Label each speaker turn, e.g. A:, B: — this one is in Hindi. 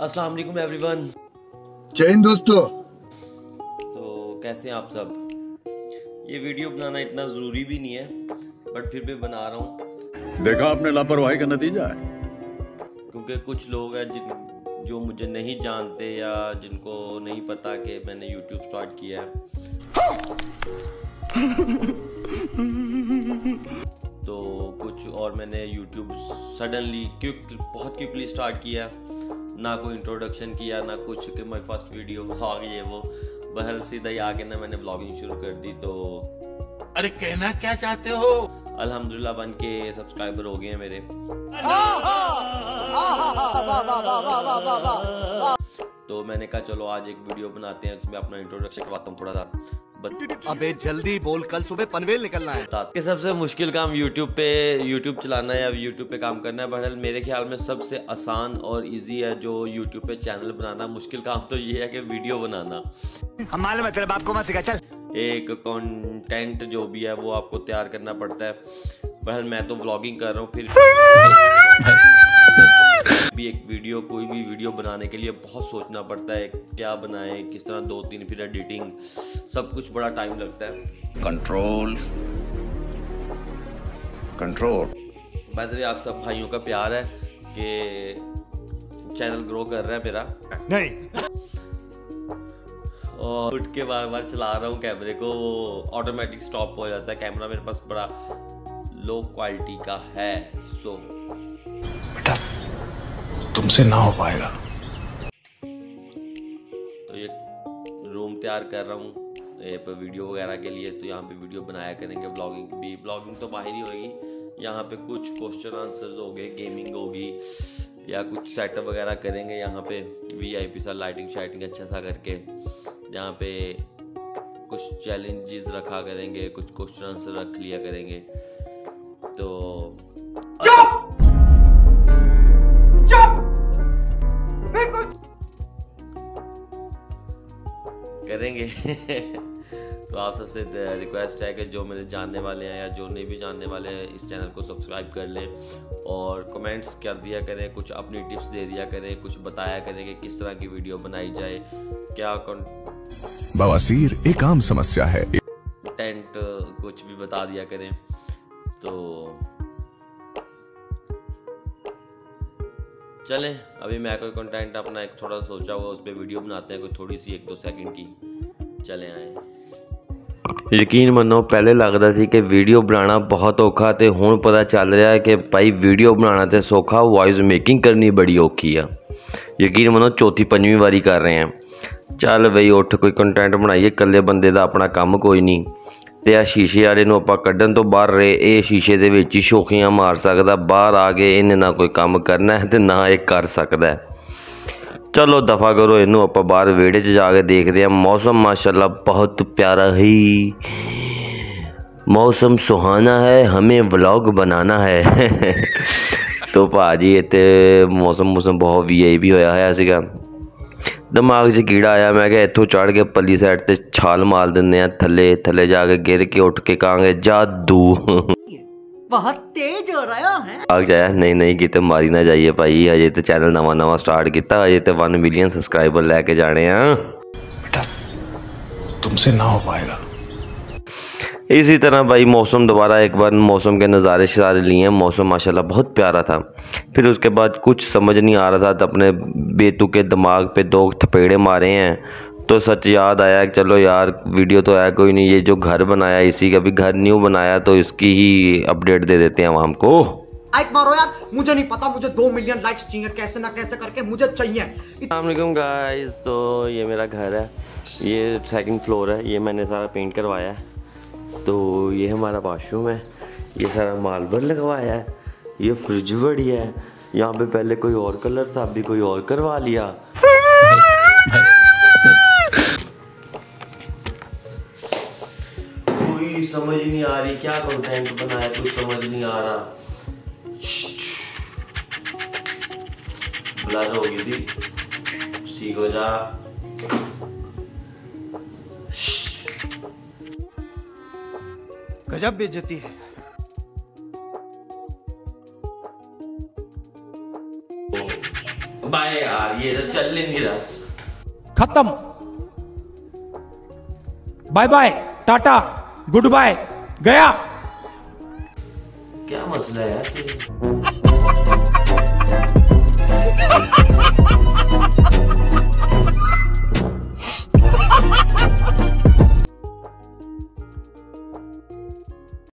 A: अस्सलाम वालेकुम एवरीवन।
B: जय हिंद दोस्तों।
A: तो कैसे हैं आप सब। ये वीडियो बनाना इतना ज़रूरी भी नहीं है बट फिर भी बना रहा हूँ।
C: देखा आपने लापरवाही का नतीजा है।
A: क्योंकि कुछ लोग हैं जो मुझे नहीं जानते या जिनको नहीं पता कि मैंने YouTube स्टार्ट किया है। तो कुछ और मैंने YouTube सडनली बहुत क्विकली स्टार्ट किया, ना कोई इंट्रोडक्शन किया ना कुछ कि मैं फर्स्ट वीडियो व्लॉग ये वो, बहल सीधा ही आके ना मैंने व्लॉगिंग शुरू कर दी। तो
C: अरे कहना क्या चाहते हो?
A: अल्हम्दुलिल्लाह बन के सब्सक्राइबर हो गए हैं मेरे। तो मैंने कहा चलो आज एक वीडियो बनाते हैं, इसमें अपना इंट्रोडक्शन करवाता हूँ थोड़ा सा।
D: अबे जल्दी बोल, कल सुबह पनवेल निकलना है।
A: कि सबसे मुश्किल काम यूट्यूब चलाना है या यूट्यूब पे काम करना है। बहरहाल मेरे ख्याल में सबसे आसान और इजी है जो यूट्यूब पे चैनल बनाना। मुश्किल काम तो ये है कि वीडियो बनाना।
D: हम मालूम है तेरे बाप को मत सिखा, चल।
A: एक कंटेंट जो भी है वो आपको तैयार करना पड़ता है। बहरहाल मैं तो व्लॉगिंग कर रहा हूँ, फिर भी कोई भी वीडियो बनाने के लिए बहुत सोचना पड़ता है, क्या बनाएं, किस तरह, 2-3 फिर एडिटिंग, सब कुछ बड़ा टाइम लगता है।
C: Control control.
A: By the way आप सब भाइयों का प्यार है कि चैनल ग्रो कर रहा है मेरा।
D: नहीं
A: और उठ के बार बार चला रहा हूँ कैमरे को, वो ऑटोमेटिक स्टॉप हो जाता है। कैमरा मेरे पास बड़ा लो क्वालिटी का है। सो
B: बेटा तुमसे ना हो पाएगा।
A: तो ये रूम तैयार कर रहा हूँ पे वीडियो वगैरह के लिए। तो यहाँ पे वीडियो बनाया करेंगे, ब्लॉगिंग तो बाहर ही होगी। यहाँ पे कुछ क्वेश्चन आंसर्स हो गए, गेमिंग होगी या कुछ सेटअप वगैरह करेंगे। यहाँ पे VIP सा लाइटिंग शाइटिंग अच्छा सा करके यहाँ पे कुछ चैलेंजेस रखा करेंगे, कुछ क्वेश्चन आंसर रख लिया करेंगे। तो करेंगे। तो आप सबसे रिक्वेस्ट है कि जो मेरे जानने वाले हैं या जो नहीं भी जानने वाले हैं इस चैनल को सब्सक्राइब कर लें और कमेंट्स कर दिया करें, कुछ अपनी टिप्स दे दिया करें, कुछ बताया करें कि किस तरह की वीडियो बनाई जाए, क्या
E: बवासीर एक आम समस्या है,
A: कंटेंट कुछ भी बता दिया करें। तो चलें अभी मैं कोई कंटेंट अपना एक थोड़ा सोचा हुआ उस पर वीडियो बनाते हैं, कोई थोड़ी सी 1-2 सेकंड की। चले आए। यकीन मनो पहले लगता सी कि वीडियो बनाना बहुत औखा, तो हुण पता चल रहा है कि भाई वीडियो बनाना तो सौखा, वॉइस मेकिंग करनी बड़ी औखी है। यकीन मनो 4-5वीं बारी कर रहे हैं। चल बई उठ कोई कंटेंट बनाइए, कल्ले बंदे का अपना काम कोई नहीं। तो आ शीशे वाले नूं आपां कड्ढण तो बाहर रहे, ये शीशे दे विच ही शोखियां मार सकदा, बाहर आ गए इन्हें ना कोई काम करना है तो ना ये कर सकता है। चलो दफ़ा करो इनू, आप बाहर वेड़े च जाके देखते हैं। मौसम माशाल्लाह बहुत प्यारा है, मौसम सुहाना है, हमें व्लॉग बनाना है। तो भाजी इत्ते मौसम बहुत VIP होया है सीगा। दिमाग 'च कीड़ा आया, मैं क्या इत्थों चढ़ के पल्ली साइड ते छाल मार दिंदे थले जाके गिर के उठ के कहांगे जादू।
F: बहुत तेज हो रहा है।
A: आग जाया नहीं किते मारी ना जाइए भाई, अजे तो चैनल नवा स्टार्ट किया, अजे तो 1 मिलियन सब्सक्राइबर लैके जाने हैं।
B: बेटा तुमसे ना हो पाएगा।
A: इसी तरह भाई मौसम दोबारा एक बार मौसम के नज़ारे शज़ारे लिए। मौसम माशाल्लाह बहुत प्यारा था। फिर उसके बाद कुछ समझ नहीं आ रहा था, तो अपने बेतुके दिमाग पे 2 थपेड़े मारे हैं। तो सच याद आया कि चलो यार वीडियो तो है कोई नहीं, ये जो घर बनाया इसी का भी घर न्यू बनाया, तो इसकी ही अपडेट दे देते हैं आवाम को।
F: लाइक मारो यार, मुझे नहीं पता, मुझे 2 मिलियन लाइक्स चाहिए, कैसे ना कैसे करके मुझे चाहिए।
A: अस्सलाम वालेकुम गाइस। तो ये मेरा घर है, ये 2nd फ्लोर है, ये मैंने सारा पेंट करवाया है। तो ये हमारा वॉशरूम है, ये सारा मार्बल लगवाया है, ये फ्रिज बड़ी है। यहाँ पे पहले कोई और कलर था, अभी कोई और करवा लिया। कोई समझ नहीं आ रही क्या कंटेंट बनाया, कुछ समझ नहीं आ रहा। ब्लर हो गई थी, ठीक हो जा।
D: गजब बेइज्जती है।
A: बाय यार, ये तो चल नहीं रहा।
G: खत्म, bye bye, tata, goodbye, गया।
A: क्या मसला है यार?